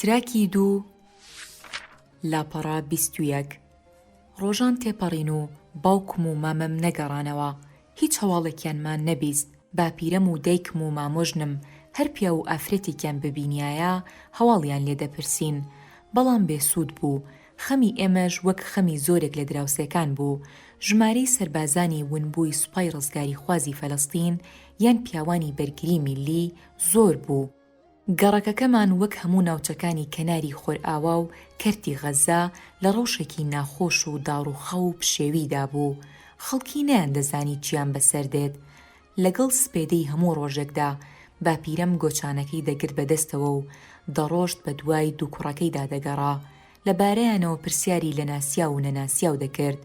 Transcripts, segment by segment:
تراکی 2 لاپەڕا 21 ڕۆژان تێپەڕین و باوکم و مامەم نەگەڕانەوە. هیچ هەواڵێکیانمان نەبیست. باپیرەم و دایکم و مامۆژنم هەر پیا و ئافرەتێکیان ببینایە هەواڵیان لێ دەپرسین، بەڵام بێسوود بوو. خەمی ئێمەش وەک خەمی زۆرێک لە دراوسێکان بوو. ژمارەی سەربازانی ونبووی سوپای ڕزگاری خوازی فەلەستین یان پیاوانی بەرگری میلی زۆر بوو. گەڕەکەکەمان وەک هەموو ناوچەکانی کەناری خۆرئاوا و کەرتی غەزا لە ڕەوشێکی ناخۆش و داڕوخە و پشێویدا بوو. خەڵکی نەیاندەزانی چیان بەسەر دێت. لەگەڵ سپێدەی هەموو ڕۆژێکدا باپیرەم گۆچانەکەی دەگرت بەدەستەوە و دەڕۆشت بە دوای دوو کوڕەکەیدا دەگەڕا. لەبارەیانەوە پرسیاری لە ناسیا و نەناسیا و دەکرد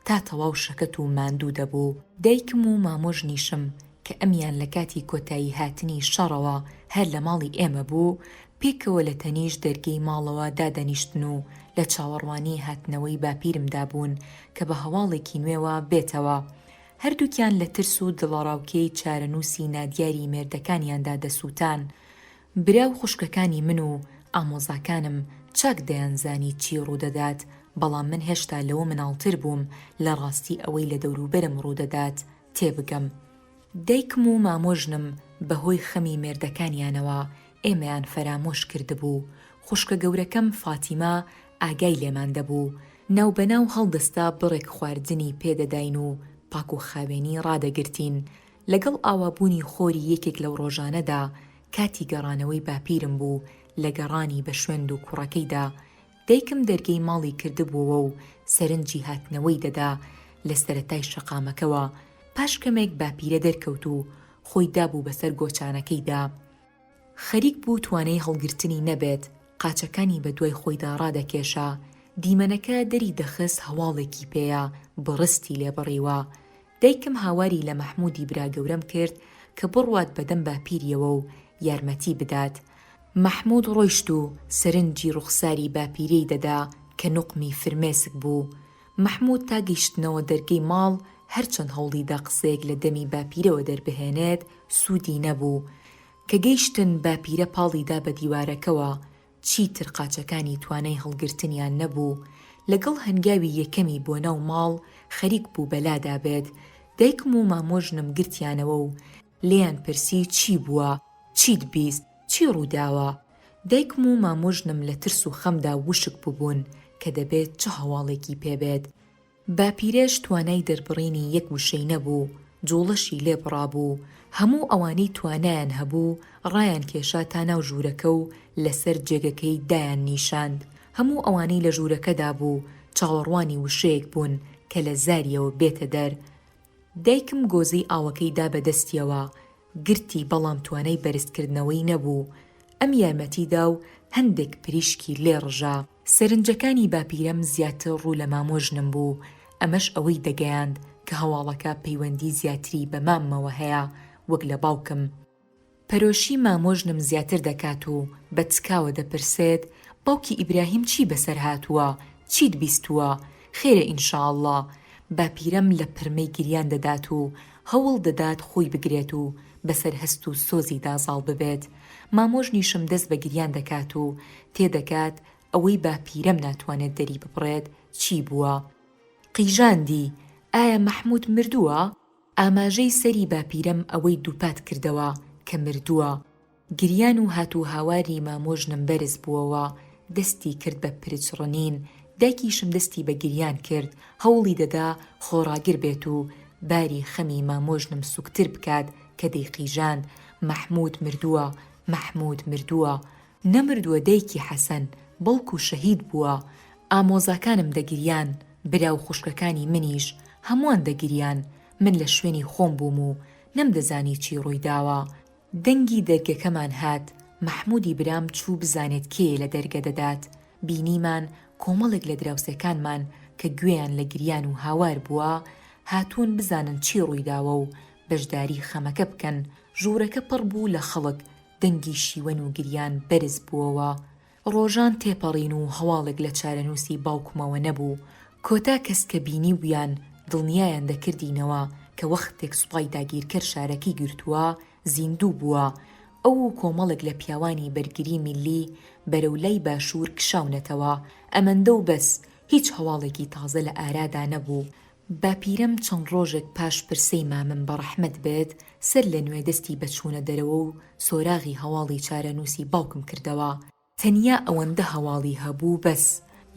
تا تەواو شەکەت و ماندوو دەبوو. دایکم و مامۆژنیشم کە ئەمیان لە کاتی کۆتایی هاتنی شەڕەوە هەر لە ماڵی ئێمە بوو، پێکەوە لە تەنیش دەرگەی ماڵەوە دادەنیشتن و لە چاوەڕوانی هاتنەوەی باپیرمدا بوون کە بە هەواڵێکی نوێوە بێتەوە. هەردووکیان لە ترس و دڵەڕاوکەی چارەنووسی نادیاری مێردەکانیاندا دەسووتان. براو خوشکەکانی من و ئامۆزاکانم چاک دەیانزانی چی ڕوودەدات، بەڵام من هێشتا لەوە مناڵتر بووم لە ڕاستی ئەوەی لە دەوروبەرم ڕوودەدات تێبگەم. دایکم و مامۆژنم بەهۆی خەمی مێردەکانیانەوە ئێمەیان فەرامۆش کردبوو. خوشکە گەورەکەم فاتیما ئاگای لێمان دەبوو. ناوبەناو هەڵدەستا بڕێک خواردنی پێدەداین و پاک و خاوێنی ڕادەگرتین. لەگەڵ ئاوابوونی خۆری یەکێک لەو ڕۆژانەدا کاتی گەڕانەوەی باپیرم بوو لە گەڕانی بە شوێند و کوڕەکەیدا. دایکم دەرگەی ماڵی کردبووەوە و سەرنجی هاتنەوەی دەدا لە سەرەتای شەقامەکەوە. پاش کەمێک باپیرە دەرکەوت و خۆی دابوو بەسەر گۆچانەکەیدا. خەریک بوو توانای هەڵگرتنی نەبێت، قاچەکانی بە دوای خۆیدا ڕادەکێشا. دیمەنەکە دەری دەخست هەواڵێکی پێیە بڕستی لێبڕیوە. دایکم هاواری لە مەحموودی براگەورەم کرد کە بڕوات بەدەم باپیریەوە و یارمەتی بدات. مەحموود ڕۆیشت و سەرنجی ڕوخساری باپیرەی دەدا کە نوقمی فرمێسک بوو. مەحموود تا گەیشتنەوە دەرگەی ماڵ هەرچەند هەوڵیدا قسەیەک لە دەمی باپیرەوە دەربهێنێت سوودی نەبوو. کە گەیشتن باپیرە پاڵیدا بە دیوارەکەوە، چیتر قاچەکانی توانای هەڵگرتنیان نەبوو. لەگەڵ هەنگاوی یەکەمی بۆ ناو ماڵ خەریک بوو بەلادا بێت. دایکم و مامۆژنم گرتیانەوە و لێیان پرسی چی بووە، چیت بیست، چی ڕووداوە. دایکم و مامۆژنم لە ترس و خەمدا وشک ببوون کە دەبێت چه هەواڵێکی پێبێت. باپیرەش توانای دەربڕینی یەک وشەی نەبوو، جوڵەشی لێ بڕابوو. هەموو ئەوانەی توانایان هەبوو ڕایان کێشا تا ناو ژوورەکە و لەسەر جێگەکەی دایان نیشاند. هەموو ئەوانەی لە ژوورەکەدا بوو چاوەڕوانی وشەیەک بوون کە لە زاریەوە بێتە دەر. دایکم گۆزەی ئاوەکەی دا بەدەستیەوە، گرتی بەڵام توانای بەرزکردنەوەی نەبوو. ئەم یارمەتیدا و هەندێک پریشکی لێ ڕژا. سەرنجەکانی باپیرەم زیاتر ڕوو لە مامۆژنم بوو. ئەمەش ئەوەی دەگەیاند کە هەواڵەکە پەیوەندی زیاتری بە مامەوە هەیە وەک لە باوکم. پەرۆشی مامۆژنم زیاتر دەکات و بە چکاوە دەپرسێت باوکی ئیبراهیم چی بەسەر هاتووە، چیت بیستووە، خێرە ئینشاءڵڵا. باپیرەم لە پرمەی گریان دەدات و هەوڵ دەدات خۆی بگرێت و بەسەر هەست و سۆزی دازاڵ ببێت. مامۆژنیشم دەست بە گریان دەکات و تێدەکات ئەوەی باپیرەم ناتوانێت دەری ببڕێت چی بووە. قیژاندی، ئایا مەحموود مردووە؟ ئاماژەی سەری باپیرەم ئەوەی دووپات کردەوە کە مردووە. گریان و هاتوو هاواری مامۆژنم بەرز بووەوە. دەستی کرد بە پرچڕنین. دایکیشم دەستی بە گریان کرد، هەوڵی دەدا خۆڕاگر بێت و باری خەمی مامۆژنم سوکتر بکات کە دەیقیژاند مەحموود مردووە، مەحموود مردووە. نەمردووە دایکی حەسەن، بەڵکو شەهید بووە. ئامۆزاکانم دەگریان، برا و خوشکەکانی منیش هەمووان دەگریان. من لە شوێنی خۆم بووم و نەمدەزانی چی ڕوویداوە. دەنگی دەرگەکەمان هات. مەحموودی برام چوو بزانێت کێ لە دەرگە دەدات. بینیمان کۆمەڵێک لە دراوسەکانمان کە گوێیان لە گریان و هاوار بووە هاتوون بزانن چی ڕوویداوە و بەشداری خەمەکە بکەن. ژوورەکە پڕ بوو لە خەڵک، دەنگی شیوەن و گریان بەرز بووەوە. ڕۆژان تێپەڕین و هەواڵێک لە چارەنووسی باوکمەوە نەبوو. کۆتا کەس کە بینی بوویان دڵنیایان دەکردینەوە کە وەختێک سوپای داگیرکەر شارەکەی گرتووە زیندوو بووە. ئەو کۆمەڵێک لە پیاوانی بەرگری میلی بەرەو لای باشوور کشاونەتەوە. ئەمەندە و بەس، هیچ هەواڵێکی تازە لە ئارادا نەبوو. باپیرەم چەند ڕۆژێک پاش پرسەی مامم بەڕەحمەت بێت سەر لە نوێ دەستی بەچوونە دەرەوە و سۆراغی هەواڵی چارەنووسی باوکم کردەوە. تەنیا ئەوەندە هەواڵی هەبوو بەس.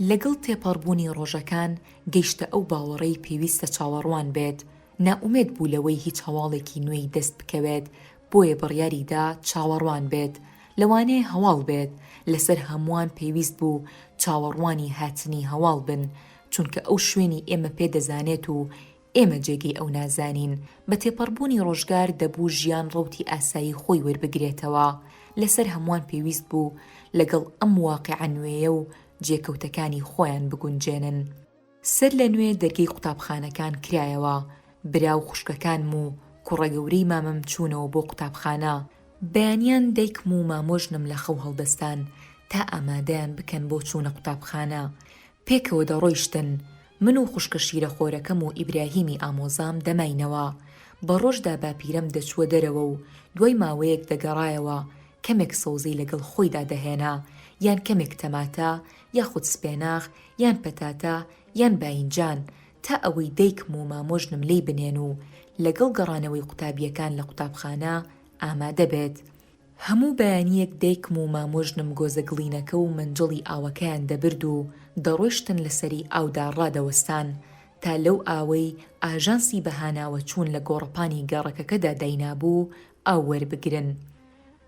لەگەڵ تێپەڕبوونی ڕۆژەکان گەیشتە ئەو باوەڕەی پێویستە چاوەڕوان بێت. نائومێد بوو لەوەی هیچ هەواڵێکی نوێی دەست بکەوێت، بۆیە بڕیاریدا چاوەڕوان بێت. لەوانەیە هەواڵ بێت، لەسەر هەمووان پێویست بوو چاوەڕوانی هاتنی هەواڵ بن، چونکە ئەو شوێنی ئێمە پێدەزانێت و ئێمە جێگەی ئەو نازانین. بە تێپەڕبوونی ڕۆژگار دەبوو ژیان ڕەوتی ئاسایی خۆی وەربگرێتەوە. لەسەر هەمووان پێویست بوو لەگەڵ ئەم واقعە نوێیە و جێکەوتەکانی خۆیان بگونجێنن. سەر لە نوێ دەرگەی قوتابخانەکان کرایەوە. برا و خوشکەکانم و کوڕەگەورەی مامەم چوونەوە بۆ قوتابخانە. بەیانیان دایکم و مامۆژنم لە خەو هەڵدەستان تا ئامادەیان بکەن بۆ چوونە قوتابخانە. پێکەوە دەڕۆیشتن. من و خوشکە شیرەخۆرەکەم و ئیبراهیمی ئامۆزام دەماینەوە. بە ڕۆژدا باپیرەم دەچووە دەرەوە و دوای ماوەیەک دەگەڕایەوە، کەمێک سەوزەی لەگەڵ خۆیدا دەهێنا، یان کەمێک تەماتە، یاخود سپێناغ، یان پەتاتە، یان باینجان، تا ئەوەی دایکم و مامۆژنم لی بنێن و لەگەڵ گەڕانەوەی قوتابیەکان لە قوتابخانە ئامادە بێت. هەموو بەیانیەک دایکم و مامۆژنم گۆزەگڵینەکە و منجڵی ئاوەکەیان دەبرد و دەڕۆیشتن لەسەری ئاودا ڕادەوەستان تا لەو ئاوەی ئاژانسی بەهاناوە چوون لە گۆڕپانی گەڕەکەکەدا داینابوو ئاو وەربگرن.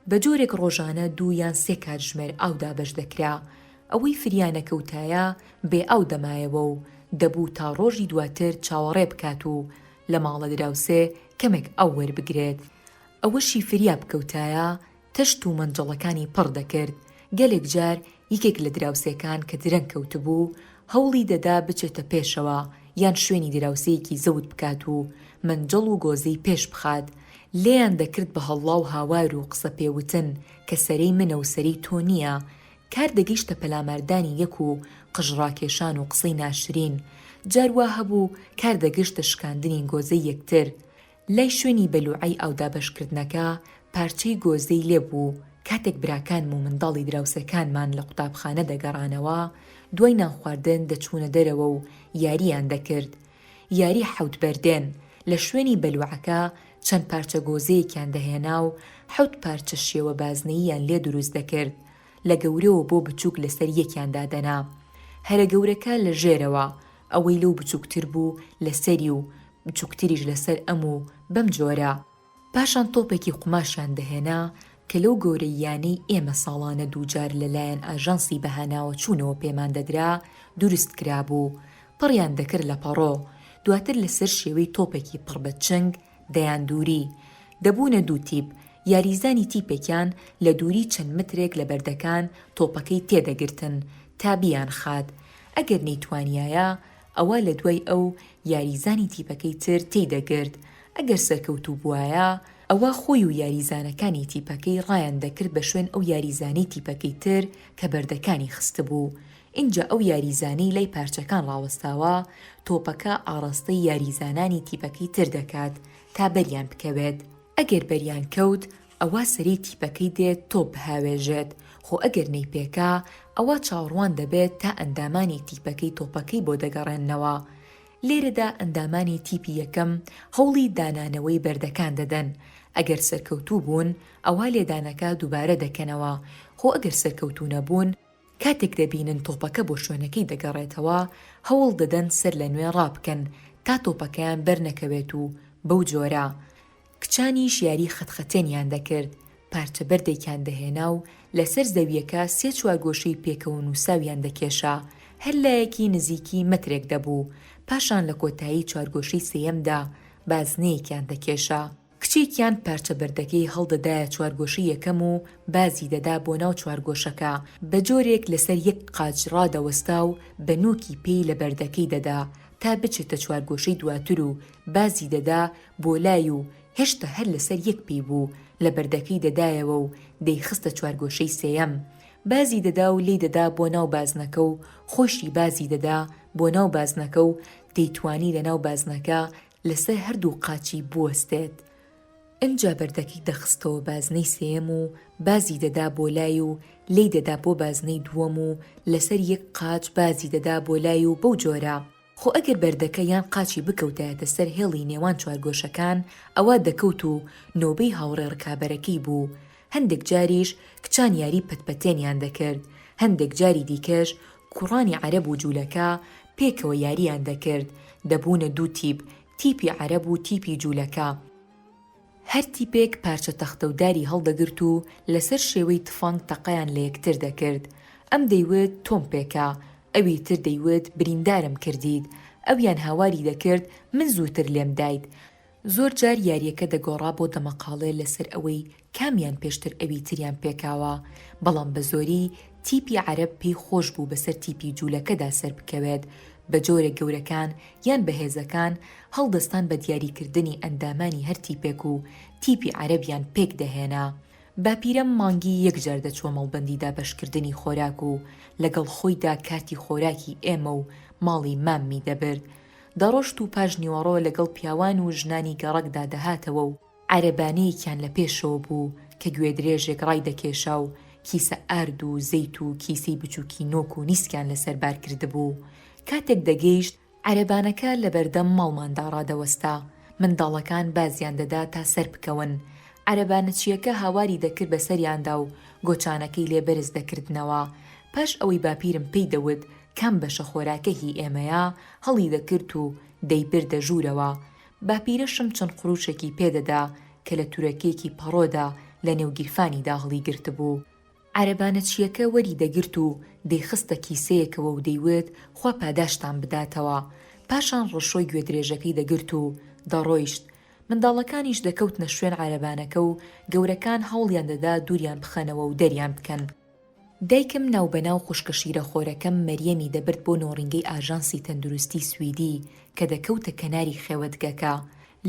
بە جۆرێک ڕۆژانە 2 یان 3 کاتژمێر ئاودا بەش دەکرا. ئەوەی فریانەکەوتایە بێ ئاو دەمایەوە و دەبوو تا ڕۆژی دواتر چاوەڕێ بکات و لە ماڵە دراوسێ کەمێک ئاو وەربگرێت. ئەوەشی فریا بکەوتایە تەشت و مەنجەڵەکانی پڕ دەکرد. گەلێک جار یەکێک لە دراوسێکان کە درەنگ کەوتبوو هەوڵی دەدا بچێتە پێشەوە یان شوێنی دراوسەیەکی زەوت بکات و مەنجەڵ و گۆزەی پێش بخات. لێیان دەکرد بە هەڵڵا و هاوار و قسە پێوتن کە سەرەی منە و سەرەی تۆ نییە. کار دەگەیشتە پەلاماردانی یەک و قژڕاکێشان و قسەی ناشرین. جاروا هەبوو کار دەگەشتە شکاندنی گۆزەی یەکتر. لای شوێنی بەلوعەی ئاودا بەشکردنەکە پارچەی گۆزەی لێبوو. کاتێک براکانم و منداڵی دراوسەکانمان لە قوتابخانە دەگەڕانەوە، دوای نانخواردن دەچوونە دەرەوە و یاریان دەکرد. یاری حەوت بەردێن. لە شوێنی بەلوعەکە چەند پارچە گۆزەیەکیان دەهێنا و 7 پارچە شێوە بازنەییان لێ دروست دەکرد. لە گەورەوە بۆ بچووک لەسەر یەکیاندا دەنا. هەرە گەورەکە لە ژێرەوە، ئەوەی لەو بچووکتر بوو لەسەری و بچووکتریش لەسەر ئەم و بەم جۆرە. پاشان تۆپێکی قوماشیان دەهێنا کە لەو گەورەیانەی ئێمە ساڵانە 2 جار لەلایەن ئاژانسی بەهاناوە چوونەوە پێمان دەدرا دروست کرابوو. پڕیان دەکرد لە پەڕۆ. دواتر لەسەر شێوەی تۆپێکی پڕ بە چنگ دەیان دووری. دەبوونە 2 تیپ. یاریزانی تیپێکیان لە دووری چەند مترێک لە بەردەکان تۆپەکەی تێدەگرتن تا بیان خات. ئەگەر نەیتوانیایە ئەوە لە دوای ئەو یاریزانی تیپەکەی تر تێدەگرت. ئەگەر سەرکەوتوو بووایە ئەوە خۆی و یاریزانەکانی تیپەکەی ڕایان دەکرد بە شوێن ئەو یاریزانی تیپەکەی تر کە بەردەکانی خست بوو. اینجا ئەو یاریزانی لای پارچەکان ڕاوەستاوە تۆپەکە ئاڕاستەی یاریزانانی تیپەکەی تر دەکات تا بەریان بکەوێت. ئەگەر بەریان کەوت ئەوە سەری تیپەکەی دێت تۆپ بهاوێژێت. خۆ ئەگەر نەیپێکا ئەوە چاوەڕوان دەبێت تا ئەندامانی تیپەکەی تۆپەکەی بۆ دەگەڕێنەوە. لێرەدا ئەندامانی تیپی یەکەم هەوڵی دانانەوەی بەردەکان دەدەن. ئەگەر سەرکەوتوو بوون ئەوە لێدانەکە دووبارە دەکەنەوە. خۆ ئەگەر سەرکەوتوو نەبوون کاتێک دەبینن تۆپەکە بۆ شوێنەکەی دەگەڕێتەوە هەوڵ دەدەن سەر لە نوێ ڕابکەن تا تۆپەکەیان بەرنەکەوێت و بەو جۆرە. کچانیش یاری خەتخەتێنیان دەکرد. پارچە بەردێکیان دەهێنا و لەسەر زەویەکە 3 چوارگۆشەی پێکەوە نووساویان دەکێشا. هەر لایەکی نزیکی مترێک دەبوو. پاشان لە کۆتایی چوارگۆشەی سێیەمدا بازنەیەکیان دەکێشا. کچێکیان پارچە بەردەکەی هەڵدەدایە چوارگۆشەی یەکەم و بازی دەدا بۆ ناو چوارگۆشەکە. بە جۆرێک لەسەر یەک قاچ ڕادەوەستا و بە نوکی پێی لە بەردەکەی دەدا تا بچێتە چوارگۆشەی دواتر و بازی دەدا بۆ لای و هێشتا هەر لەسەر یەک پێی بوو لە بەردەکەی دەدایەوە و دەیخستە چوارگۆشەی سێیەم. بازی دەدا و لی دەدا بۆ ناو بازنەکە و خۆشی بازی دەدا بۆ ناو بازنەکە و دەیتوانی لە ناو بازنەکە لەسەر هەردوو قاچی بوەستێت. ئەنجا بەردەکەی دەخستەوە بازنەی سێیەم و بازی دەدا بۆ لای و لی دەدا بۆ بازنەی دووەم و لەسەر یەک قاچ بازی دەدا بۆ لای و بەو جۆرە. خۆ ئەگەر بەردەکە یان قاچی بکەوتایەتە سەر هێڵی نێوان چوارگۆشەکان ئەوە دەکەوت و نۆبەی هاوڕێ ڕکابەرەکەی بوو. هەندێک جاریش کچان یاری پەتپەتێنیان دەکرد، هەندێک جاری دیکەش کوڕانی عەرەب و جوولەکە پێکەوە یاریان دەکرد، دەبوونە دوو تیپ، تیپی عەرەب و تیپی جوولەکە. هەر تیپێک پارچە تەختەوداری هەڵدەگرت و لەسەر شێوەی تفەنگ تەقەیان لە یەکتر دەکرد. ئەم دەیوت تۆم پێکە، ئەوی تر دەیوت بریندارم کردید، ئەویان هاواری دەکرد من زووتر لێم دایت. زۆر جار یاریەکە دەگۆڕا بۆ دەمەقاڵێ لەسەر ئەوەی کامیان پێشتر ئەوی تریان پێکاوە، بەڵام بە زۆری تیپی عەرەب پێی خۆش بوو بەسەر تیپی جوولەکەدا سەر بکەوێت. بە جۆرە گەورەکان یان بەهێزەکان هەڵدەستان بە دیاریکردنی ئەندامانی هەر تیپێک و تیپی عەرەبیان پێک دەهێنا. باپیرەم مانگی یەکجار دەچوە مەڵبەندیدا بەشکردنی خۆراک و لەگەڵ خۆیدا کارتی خۆراکی ئێمە و ماڵی مامی دەبرد. دەڕۆشت و پاش نیوەڕۆ لەگەڵ پیاوان و ژنانی گەڕەکدا دەهاتەوە و عەرەبانەیەکیان لە پێشەوە بوو کە گوێ درێژێک ڕای دەکێشا و کیسە ئارد و زەیت و کیسەی بچووکی نۆک و نیسکیان لەسەر بار کردبوو. کاتێک دەگەیشت عەرەبانەکە لە بەردەم ماڵماندا ڕادەوەستا، منداڵەکان بازیان دەدا تا سەر بکەون. عەرەبانەچیەکە هاواری دەکرد بە سەریاندا و گۆچانەکەی لێ بەرز دەکردنەوە. پاش ئەوەی باپیرم پێی دەوت کام بەشە خۆراکە هی ئێمەیە هەڵی دەکرد و دەیبردە ژوورەوە. باپیرەشم چەند قڕوشێکی پێدەدا کە لە تورەکێکی پەڕۆدا لە نێوگیرفانیدا هەڵی گرتبوو. عەرەبانەچیەکە وەری دەگرت و دەیخستە کیسەیەکەوە و دەیوت خوا پاداشتان بداتەوە. پاشان ڕەشۆی گوێدرێژەکەی دەگرت و دەڕۆیشت. منداڵەکانیش دەکەوتنە شوێن عەرەبانەکە و گەورەکان هەوڵیان دەدا دووریان بخەنەوە و دەریان بکەن. دایکم ناوبەناو خوشکە شیرەخۆرەکەم مەریەمی دەبرد بۆ نۆڕینگەی ئاژانسی تەندروستی سویدی کە دەکەوتە کەناری خێوەتگەکە.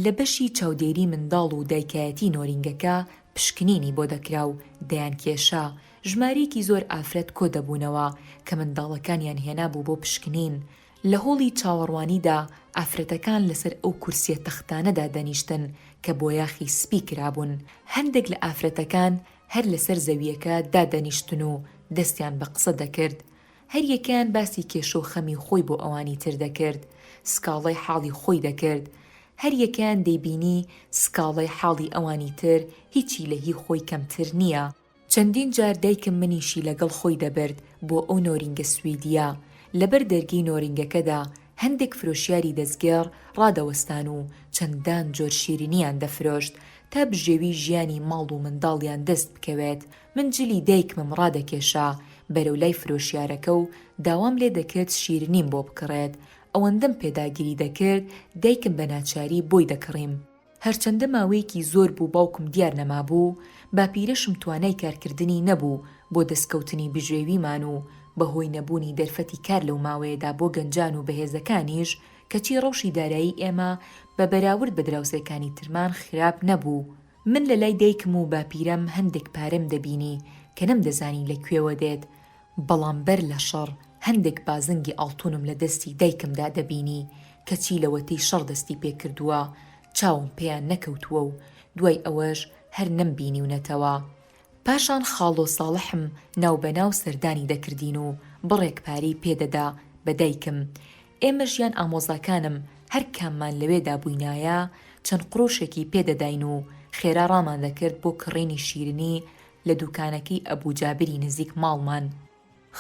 لە بەشی چاودێری منداڵ و دایکایەتی نۆڕینگەکە پشکنینی بۆ دەکرا و دەیان کێشا. ژمارەیەکی زۆر ئافرەت کۆ دەبوونەوە کە منداڵەکانیان هێنا بوو بۆ پشکنین. لە هۆڵی چاوەڕوانیدا ئافرەتەکان لەسەر ئەو کورسیە تەختانەدا دەنیشتن کە بۆ یاخی سپی کرابوون. هەندێک لە ئافرەتەکان هەر لەسەر زەویەکە دادەنیشتن و دەستیان بە قسە دەکرد. هەر یەکیان باسی کێشە و خەمی خۆی بۆ ئەوانی تر دەکرد، سکاڵەی حاڵی خۆی دەکرد. هەر یەکیان دەیبینی سکاڵەی حاڵی ئەوانی تر هیچی لە هی خۆی کەمتر نییە. چەندین جار دایکم منیشی لەگەڵ خۆی دەبرد بۆ ئەو نۆڕینگە سویدیە. لەبەر دەرگی نۆڕینگەکەدا هەندێک فرۆشیاری دەستگێڕ ڕادەوەستان و چەندان جۆر شیرینیان دەفرۆشت تا بژێوی ژیانی ماڵ و منداڵیان دەست بکەوێت. من جلی دایکمم ڕادەکێشا بەرەو لای فرۆشیارەکە و داوام لێ دەکرد شیرینیم بۆ بکڕێت. ئەوەندەم پێداگیری دەکرد دایکم بە ناچاری بۆی دەکڕیم. هەرچەندە ماوەیەکی زۆر بوو باوکم دیار نەمابوو، باپیرەشم توانای کارکردنی نەبوو بۆ دەستکەوتنی بژێویمان و بەهۆی نەبوونی دەرفەتی کار لەو ماوەیەدا بۆ گەنجان و بەهێزەکانیش کەچی ڕەوشی دارایی ئێمە بە بەراورد بە دراوسەکانی ترمان خراپ نەبوو. من لە لای دایکم و باپیرەم هەندێک پارەم دەبینی کە نەمدەزانی لەکوێوە دێت، بەڵام بەر لە شەڕ هەندێک بازنگی ئاڵتونم لە دەستی دایکمدا دەبینی کەچی لەوەتەی شەڕ دەستی پێکردووە، چاوم پێیان نەکەوتووە و دوای ئەوەش هەر نەمبینیونەتەوە. پاشان خاڵ و ساڵحم ناوبەناو سەردانی دەکردین و بڕێک پارەی پێدەدا بە دایکم. ئێمەش یان ئامۆزاکانم هەر کاممان لەوێدا بووینایە چەند قڕۆشێکی پێدەداین و خێرا ڕامان دەکرد بۆ کڕینی شیرنی لە دوکانەکەی ئەبوجابری نزیک ماڵمان.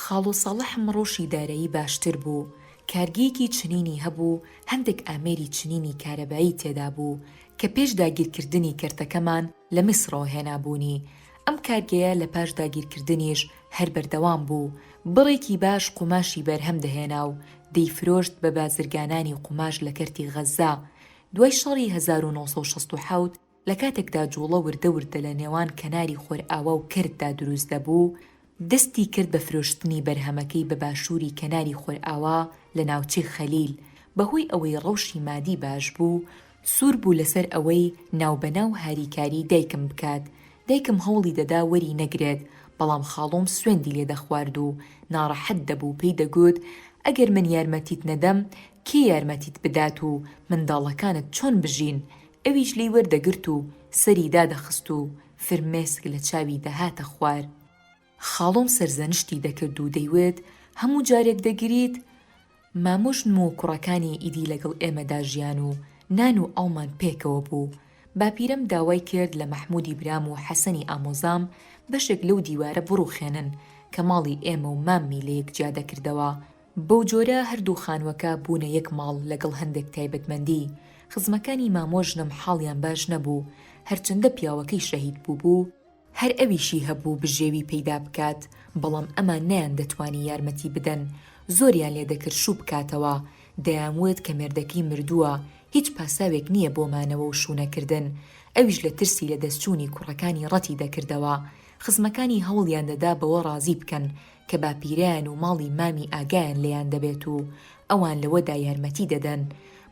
خاڵ و ساڵحم ڕۆژی دارایی باشتر بوو، کارگیەکی چنینی هەبوو، هەندێک ئامێری چنینی کارەبایی تێدا بوو کە پێش داگیرکردنی کەرتەکەمان لە میسرەوە هێنابوونی. ئەم کارگەیە لە پاش داگیرکردنیش هەر بەردەوام بوو. بڕێکی باش قوماشی بەرهەم دەهێنا و دەیفرۆشت بە بازرگانانی قوماش لە کەرتی غەزا. دوای شەڕی 1967 لە کاتێکدا جوڵە وردە وردە لە نێوان کەناری خۆرئاوا و کرددا دروست دەبوو، دەستی کرد بە فرۆشتنی بەرهەمەکەی بە باشووری کەناری خۆرئاوا لە ناوچەی خەلیل. بەهۆی ئەوەی ڕەوشی مادی باش بوو، سوور بوو لەسەر ئەوەی ناوبەناو هاریکاری دایکم بکات. دایکم هەوڵی دەدا وەری نەگرێت، بەڵام خاڵۆم سوێندی لێ دەخوارد و ناڕەحەت دەبوو. پێی دەگوت ئەگەر من یارمەتیت نەدەم کێ یارمەتیت بدات و منداڵەکانت چۆن بژین؟ ئەویش لی وەردەگرت و سەری دادەخست و فرمێسک لە چاوی دەهاتە خوار. خاڵۆم سەرزەنشتی دەکرد و دەیوێت هەموو جارێک دەگریت مامۆژن و کوڕەکانی ئیدی لەگەڵ ئێمەدا ژیان و نان و ئەڵمان پێکەوە بوو. باپیرم داوای کرد لە مەحموودی برام و حەسەنی ئامۆزام بەشێک لەو دیوارە بڕوخێنن کە ماڵی ئێمە و مامی لە یەکجیا دەکردەوە. بەو جۆرە هەردوو خانووەکە بوونە یەک ماڵ لەگەڵ هەندێک تایبەتمەندی. خزمەکانی مامۆژنم حاڵیان باش نەبوو، هەرچەندە پیاوەکەی شەهید بوو هەر ئەویشی هەبوو بژێوی پەیدا بکات، بەڵام ئەمان نەیان دەتوانی یارمەتی بدەن. زۆریان لێ دەکرد شوو بکاتەوە، دەیانوت کە مێردەکەی مردووە، هیچ پاساوێک نییە بۆمانەوە و شوونەکردن. ئەویش لە ترسی لە دەستچوونی کوڕەکانی ڕەتی دەکردەوە. خزمەکانی هەوڵیان دەدا بەوە ڕازی بکەن کە باپیرەیان و ماڵی مامی ئاگایان لێیان دەبێت و ئەوان لەوەدا یارمەتی دەدەن.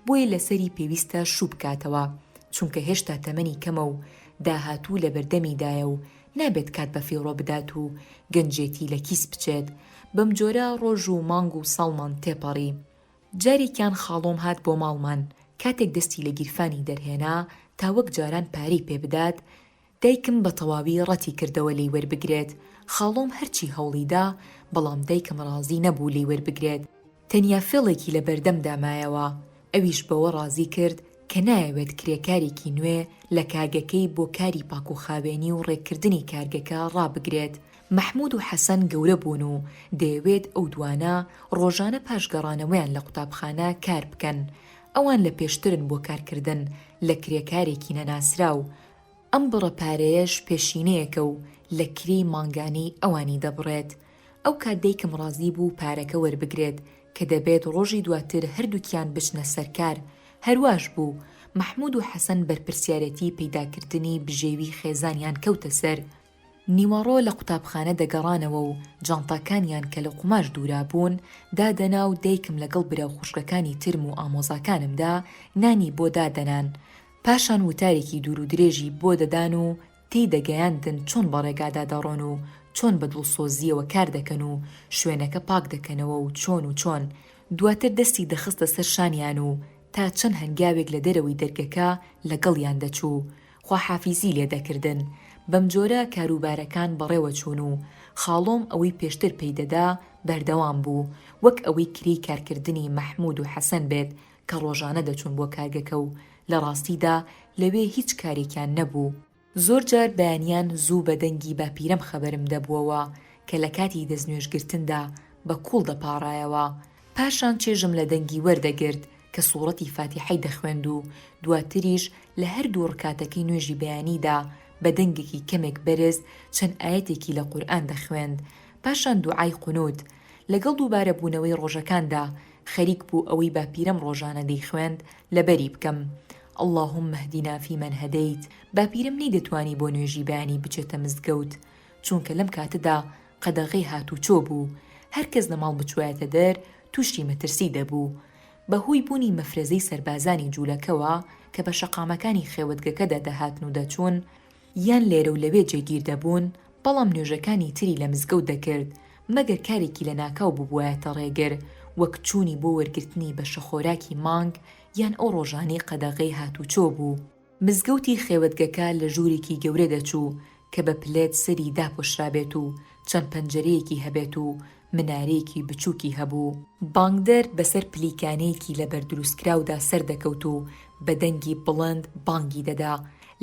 بۆیە لەسەری پێویستە شوو بکاتەوە، چونکە هێشتا تەمەنی کەمە و داهاتوو لە بەردەمیدایە و نابێت کات بە فیڕۆ بدات و گەنجێتی لە کیس بچێت. بەم جۆرە ڕۆژ و مانگ و ساڵمان تێپەڕی. جارێکیان خاڵۆم هات بۆ ماڵمان، کاتێک دەستی لە گیرفانی دەرهێنا تا وەک جاران پارەی پێ بدات، دایکم بە تەواوی ڕەتی کردەوە لێی وەربگرێت. خاڵۆم هەرچی هەوڵیدا، بەڵام دایکم ڕازی نەبوو لێی وەربگرێت. تەنیا فێڵێکی لە بەردەم دامایەوە. ئەویش بەوە ڕازی کرد کە نایەوێت کرێکارێکی نوێ لە کارگەکەی بۆ کاری پاکوخاوێنی و ڕێککردنی کارگەکە ڕابگرێت. مەحموود و حەسەن گەورە بوون و دەیەوێت ئەو دوانە ڕۆژانە پاشگەڕانەوەیان لە قوتابخانە کار بکەن. ئەوان لە پێشترن بۆ کارکردن لە کرێکارێکی نەناسرا و ئەم بڕە پارەیەش پێشینەیەکە و لە کری مانگانی ئەوانی دەبڕێت. ئەو کات دایکم ڕازی بوو پارەکە وەربگرێت کە دەبێت ڕۆژی دواتر هەردووکیان بچنە سەرکار. هەرواش بوو مەحموود و حەسەن بەرپرسیارەتی پەیداکردنی بژێوی خێزانیان کەوتە سەر. نیوەڕۆ لە قوتابخانە دەگەڕانەوە و جانتاکانیان کە لە قوماش دوورابوون دادەنا و دایکم لەگەڵ براو خوشکەکانی ترم و ئامۆزاکانمدا نانی بۆ دادەنان. پاشان وتارێکی دوور و درێژی بۆ دەدان و تێی دەگەیاندن چۆن بەڕێگادا دەڕۆن و چۆن بە دڵسۆزیەوە کار دەکەن و شوێنەکە پاک دەکەنەوە و چۆن. دواتر دەستی دەخستە سەر شانیان و تا چەند هەنگاوێک لە دەرەوەی دەرگەکە لەگەڵیان دەچوو، خواحافیزی لێ دەکردن. بەم جۆرە کاروبارەکان بەڕێوە چوون و خاڵۆم ئەوەی پێشتر پێیدەدا بەردەوام بوو، وەک ئەوەی کری کارکردنی مەحموود و حەسەن بێت کە ڕۆژانە دەچوون بۆ کارگەکە و لە ڕاستیدا لەوێ هیچ کارێکیان نەبوو. زۆر جار بەیانیان زوو بە دەنگی باپیرەم خەبەرم دەبووەوە کە لە کاتی دەستنوێژگرتندا بە کوڵ دەپاڕایەوە. پاشان چێژم لە دەنگی وەردەگرت کە سوورەتی فاتیحەی دەخوێند و دواتریش لە هەردوو ڕکاتەکەی نوێژی بەیانیدا بە دەنگێکی کەمێک بەرز چەند ئاەتێکی لە قورئان دەخوێند. پاشان دوعای قونوت. لەگەڵ دووبارە بوونەوەی ڕۆژەکاندا خەریک بوو ئەوەی باپیرەم ڕۆژانە دەیخوێند لەبەری بکەم. اللهم اهدنا فيمن هديت. باپیرم نەیدەتوانی بۆ نوێژی بەیانی بچێتە مزگەوت، چونکە لەم کاتەدا قەدەغەی هاتوچۆ بوو. هەرکەس لە ماڵ بچوایەتە دەر تووشی مەترسی دەبوو. بەهۆی بوونی مەفرەزەی سەربازانی جوولەکەوە کە بە شەقامەکانی خێوەتگەکەدا دەهاتن و دەچوون، یان لێرە و لەوێ جێگیر دەبوون، بەڵام نوێژەکانی تری لە مزگەوت دەکرد مەگەر کارێکی لە ناکاو ببوایەتە ڕێگر، وەک چوونی بۆ وەرگرتنی بە شەخۆراکی مانگ یان ئەو ڕۆژانەی قەدەغەی هاتوچۆ بوو. مزگەوتی خێوەتگەکە لە ژوورێکی گەورە دەچوو کە بە پلێت سەری داپۆشرابێت و چەند پەنجەرەیەکی هەبێت و منارەیەکی بچووکی هەبوو. بانگدەر بەسەر پلیکانەیەکی لە بەردروستکراودا سەردەکەوت و بە دەنگی بڵند بانگی دەدا.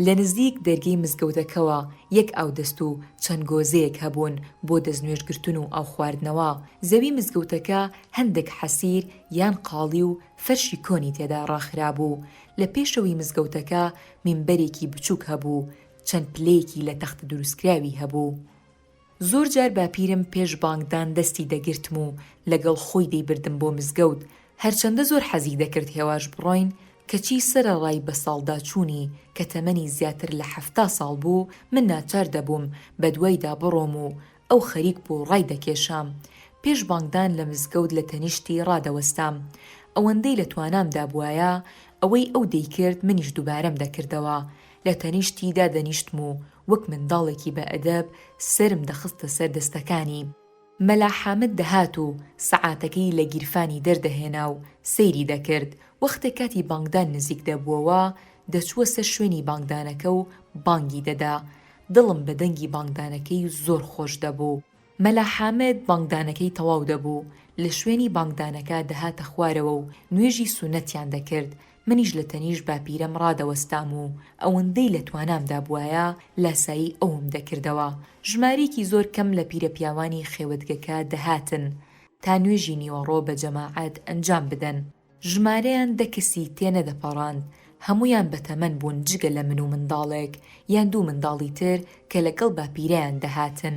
لە نزیک دەرگەی مزگەوتەکەوە یەک ئاودەست و چەند گۆزەیەک هەبوون بۆ دەستنوێژگرتن و ئاو خواردنەوە. زەوی مزگەوتەکە هەندێک حەسیر یان قاڵی و فەرشی کۆنی تێدا ڕاخرابوو. لە پێشەوەی مزگەوتەکە مینبەرێکی بچووک هەبوو، چەند پلەیەکی لە تەختە دروستکراوی هەبوو. زۆر جار باپیرم پێش بانگدان دەستی دەگرتم و لەگەڵ خۆی دەیبردم بۆ مزگەوت. هەرچەندە زۆر حەزی دەکرد هێواش بڕۆین، کەچی سرە ڕای بە ساڵدا چوونی کە تەمەنی زیاتر لە 70 ساڵ بوو، من ناچار دەبووم بە دوایدا بڕۆم و ئەو خەریک بوو ڕای دەکێشام. پێش بانگدان لە مزگەوت لە تەنیشتی ڕادەوەستام. ئەوەندەی لە توانام دابوایە ئەوەی ئەو دەیکرد منیش دووبارەم دەکردەوە. لە تەنیشتیدا دەنیشتم و وەک منداڵێکی بە ئەدەب سرم دەخستە سەر دەستەکانی. مەلا حامد دەهات و سەعاتەکەی لە گیرفانی دەردەهێنا و سەیری دەکرد. وەختێک کاتی بانگدان نزیک دەبووەوە دەچووە سەر شوێنی بانگدانەکە و بانگی دەدا. دڵم بە دەنگی بانگدانەکەی زۆر خۆش دەبوو. مەلا حامد بانگدانەکەی تەواو دەبوو، لە شوێنی بانگدانەکە دەهاتە خوارەوە و نوێژی سونەتیان دەکرد. منیش لە تەنیش باپیرەم ڕادەوەستام و ئەوەندەی لە توانامدا بوایە لاسایی ئەوم دەکردەوە. ژمارێکی زۆر کەم لە پیرە پیاوانی خێوەتگەکە دەهاتن تا نوێژی نیوەڕۆ بە جەماعەت ئەنجام بدەن. ژمارەیان 10 کەسی تێنەدەپەڕاند. هەمویان بەتەمەن بوون جگە لە من و منداڵێک یان 2 منداڵی تر کە لەگەڵ باپیرەیان دەهاتن.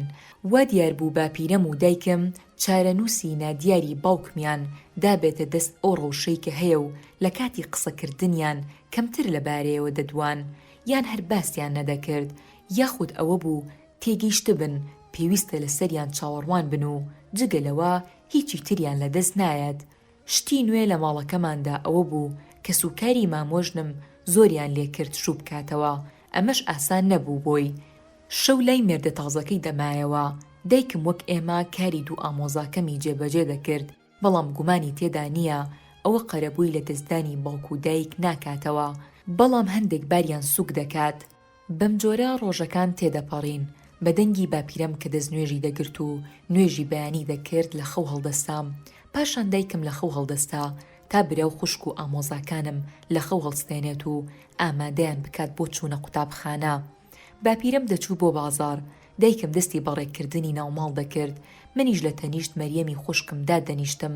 وا دیار بوو باپیرەم و دایکم چارەنووسی نادیاری باوکمیان دابێتە دەست ئەو ڕەوشەی کە هەیە و لە کاتی قسەکردنیان کەمتر لەبارەیەوە دەدوان یان هەر باسییان نەدەکرد، یاخود ئەوە بوو تێگەیشت بن پێویستە لەسەریان چاوەڕوان بن و جگەلەوە هیچی تریان لەدەست نایەت. شتی نوێ لە ماڵەکەماندا ئەوە بوو کە سوکاری مامۆژنم زۆریان لێکرد شوو بکاتەوە. ئەمەش ئاسان نەبوو بۆی. شەو لای مێردە تازەکەی دەمایەوە. دایکم وەک ئێمە کاری 2 ئامۆزاکەمی جێبەجێ دەکرد، بەڵام گومانی تێدا نییە ئەوە قەرەبووی لە دەستدانی باوک و دایک ناکاتەوە، بەڵام هەندێک باریان سوک دەکات. بەم جۆرە ڕۆژەکان تێدەپەڕین. بە دەنگی باپیرەم کە دەستنوێژی دەگرت و نوێژی بەیانی دەکرد لە خەو هەڵدەستام. پاشان دایکم لە خەو هەڵدەستا تا برا و خوشک و ئامۆزاکانم لە خەو هەڵستێنێت و ئامادەیان بکات بۆ چوونە قوتابخانە. باپیرەم دەچوو بۆ بازار. دایکم دەستی بەڕێکردنی ناوماڵ دەکرد. منیش لە تەنیشت مەریەمی خوشکمدا دەنیشتم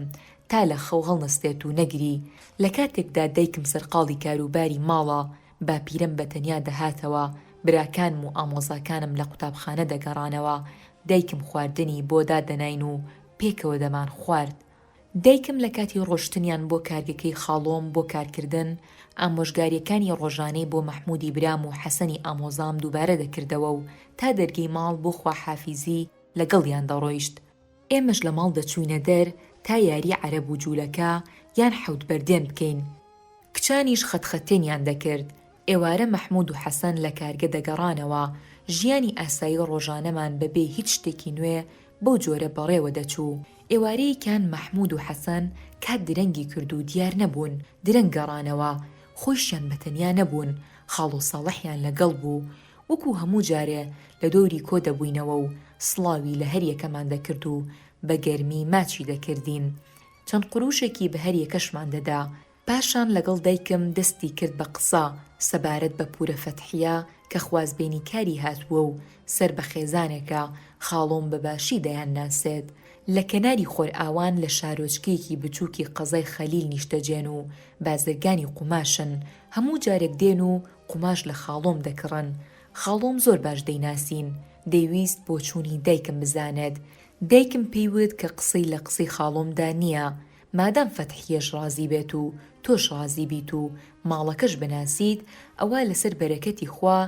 تا لە خەو هەڵنەستێت و نەگری. لە کاتێکدا دایکم سەرقاڵی کاروباری ماڵە، باپیرەم بەتەنیا دەهاتەوە. براکانم و ئامۆزاکانم لە قوتابخانە دەگەڕانەوە. دایکم خواردنی بۆ دادەناین و پێکەوە دەمان خوارد. دایکم لە کاتی ڕۆشتنیان بۆ کارگەکەی خاڵۆم بۆ کارکردن ئامۆژگاریەکانی ڕۆژانەی بۆ مەحموودی برام و حەسەنی ئامۆزام دووبارە دەکردەوە و تا دەرگەی ماڵ بۆ خواحافیزی لەگەڵیان دەڕۆیشت. ئێمەش لە ماڵ دەچووینە دەر تا یاری عەرەب و جوولەکە یان حەوت بەردێن بکەین. کچانیش خەتخەتێنیان دەکرد. ئێوارە مەحموود و حەسەن لە کارگە دەگەڕانەوە. ژیانی ئاسایی ڕۆژانەمان بەبێ هیچ شتێکی نوێ بەو جۆرە بەڕێوە دەچوو. ئێوارەیەکیان مەحموود و حەسەن کات درەنگی کرد و دیار نەبوون درەنگ گەڕانەوە. خۆشیان بەتەنیا نەبوون، خاڵ و ساڵحیان لەگەڵ بوو. وەکو هەموو جارێ لە دۆری کۆ دەبووینەوە و سڵاوی لە هەر یەکەمان دەکرد و بە گەرمی ماچی دەکردین. چەند قروشێکی بە هەر یەکەشمان دەدا. پاشان لەگەڵ دایکم دەستی کرد بە قسە سەبارەت بە پورە فەتحیە کە خوازبێنی کاری هاتووە و سەر بە خێزانێکە خاڵۆم بەباشی دەیان ناسێت. لە کەناری خۆرئاوان لە شارۆچکەیەکی بچووکی قەزای خەلیل نیشتەجێن و بازرگانی قوماشن. هەموو جارێک دێن و قوماش لە خاڵۆم دەکڕن. خاڵۆم زۆر باش دەیناسین. دەیویست بۆ چوونی دایکم بزانێت. دایکم پێیوت کە قسەی لە قسەی خاڵۆمدا نییە، مادام فەتحیەش ڕازی بێت و تۆش ڕازی بیت و ماڵەکەش بناسیت، ئەوە لەسەر بەرەکەتی خوا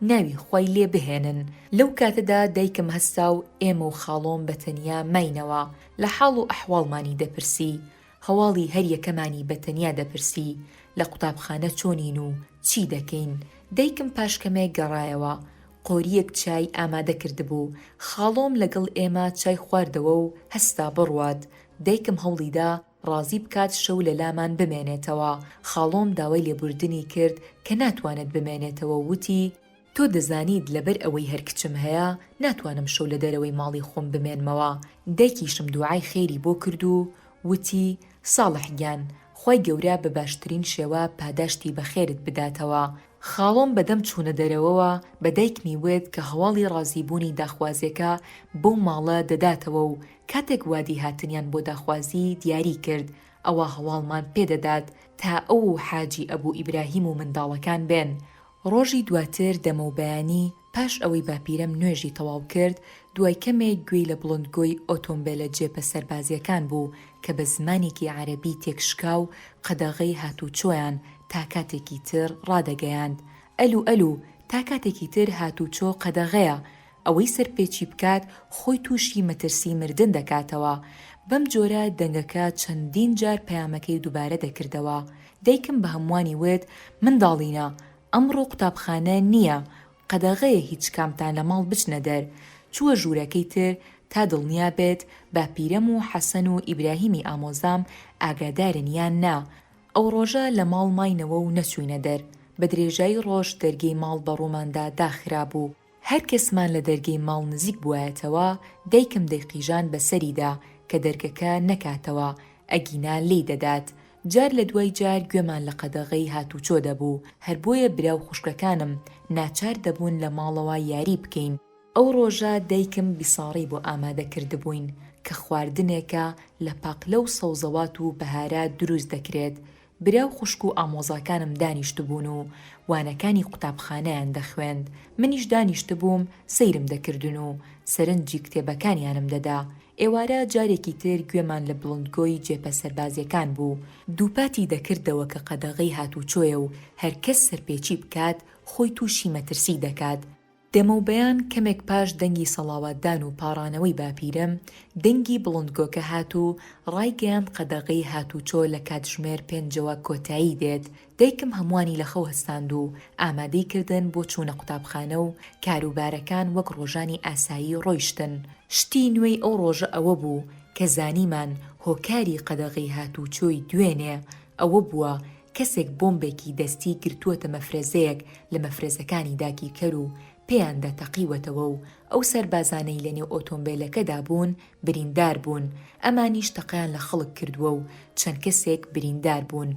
ناوی خوای لێ بهێنن. لەو کاتەدا دایکم هەستا و ئێمە و خاڵۆم بەتەنیا ماینەوە. لە حاڵ و ئەحواڵمانی دەپرسی. هەواڵی هەر یەکەمانی بەتەنیا دەپرسی. لە قوتابخانە چۆنین و چی دەکەین. دایکم پاشکەمێک گەڕایەوە. قۆریەک چای ئامادە کردبوو. خاڵۆم لەگەڵ ئێمە چای خواردەوە و هەستا بڕوات. دایکم هەوڵیدا ڕازی بکات شەو لە لامان بمێنێتەوە. خاڵۆم داوای لێبوردنی کرد کە ناتوانێت بمێنێتەوە. وتی تۆ دەزانیت لەبەر ئەوەی هەر کچم هەیە ناتوانم شەو لە دەرەوەی ماڵی خۆم بمێنمەوە. دایکیشم دوعای خێری بۆ کرد و وتی ساڵح گیان، خوای گەورە بە باشترین شێوە پاداشتی بەخێرت بداتەوە. خاڵۆم بەدەم چوونە دەرەوەوە بە دایکمی وێت کە هەواڵی ڕازیبوونی داخوازیەکە بەو ماڵە دەداتەوە و کاتێک وادی هاتنیان بۆ داخوازی دیاری کرد. ئەوە هەواڵمان پێدەدات تا ئەو حاجی ئەبوو ئیبراهیم و منداڵەکان بێن. ڕۆژی دواتر دەمە و بەیانی پاش ئەوەی باپیرەم نوێژی تەواو کرد، دوای کەمێک گوێی لە بڵندگۆی ئۆتۆمبیلە جێپە سەربازیەکان بوو کە بە زمانێکی عەرەبی تێکشکا و قەدەغەی هاتوچۆیان تا کاتێکی تر ڕادەگەیاند. ئەلو ئەلو تا کاتێکی تر هاتوچۆ قەدەغەیە. ئەوەی سەرپێچی بکات خۆی تووشی مەترسی مردن دەکاتەوە. بەم جۆرە دەنگەکە چەندین جار پەیامەکەی دووبارە دەکردەوە. دایکم بە هەمووانی وێت منداڵینە ئەمڕۆ قوتابخانە نییە، قەدەغەیە هیچ کامتان لە ماڵ بچنە دەر. چووە ژوورەکەی تر تا دڵنیا بێت باپیرەم و حەسەن و ئیبراهیمی ئامۆزام ئاگادارن یان نا. ئەو ڕۆژە لە ماڵ ماینەوە و نەچووینە دەر. بە درێژایی ڕۆژ دەرگەی ماڵ بە ڕووماندا داخرا بوو. هەر کەسمان لە دەرگەی ماڵ نزیک بوایەتەوە دایکم دەیقیژان بەسەریدا کە دەرگەکە نەکاتەوە ئەگینا لێی دەدات. جار لە دوای جار گوێمان لە قەدەغەی هاتوچۆ دەبوو، هەر بۆیە براو خوشکەکانم ناچار دەبوون لە ماڵەوە یاری بکەین. ئەو ڕۆژە دایکم بیساڕی بۆ ئامادەکردبووین کە خواردنێکە لە پاقلە و سەوزەوات و بەهارە دروست دەکرێت. براو خوشک و ئامۆزاکانم دانیشتبوون و وانەکانی قوتابخانەیان دەخوێند. منیش دانیشتبووم سەیرم دەکردن و سەرنجی کتێبەکانیانم دەدا. ئێوارە جارێکی تر گوێمان لە بڵندگۆی جێپە سەربازیەکان بوو. دووپاتی دەکردەوە کە قەدەغەی هاتوچۆیە و هەرکەس سەرپێچی بکات خۆی تووشی مەترسی دەکات. دەمەوبەیان کەمێک پاش دەنگی سەڵاواتدان و پاڕانەوەی باپیرم دەنگی بڵندگۆکە هات و ڕایگەیاند قەدەغەی هاتوچۆ لە کاتژمێر 5ەوە کۆتایی دێت. دایکم هەمووانی لە خەو هەستاند و ئامادەی کردن بۆ چوونە قوتابخانە و کاروبارەکان وەک ڕۆژانی ئاسایی ڕۆیشتن. شتی نوێی ئەو ڕۆژە ئەوە بوو کە زانیمان هۆکاری قەدەغەی هاتوچۆی دوێنێ ئەوە بووە کەسێک بۆمبێکی دەستی گرتووەتە مەفرەزەیەک لە مەفرەزەکانی داگیرکەر و پێیان دەتەقیوەتەوە و ئەو سەربازانەی لە نێو ئۆتۆمبیلەکەدا بوون بریندار بوون. ئەمانیش تەقیان لە خەڵک کردووە و چەند کەسێک بریندار بوون.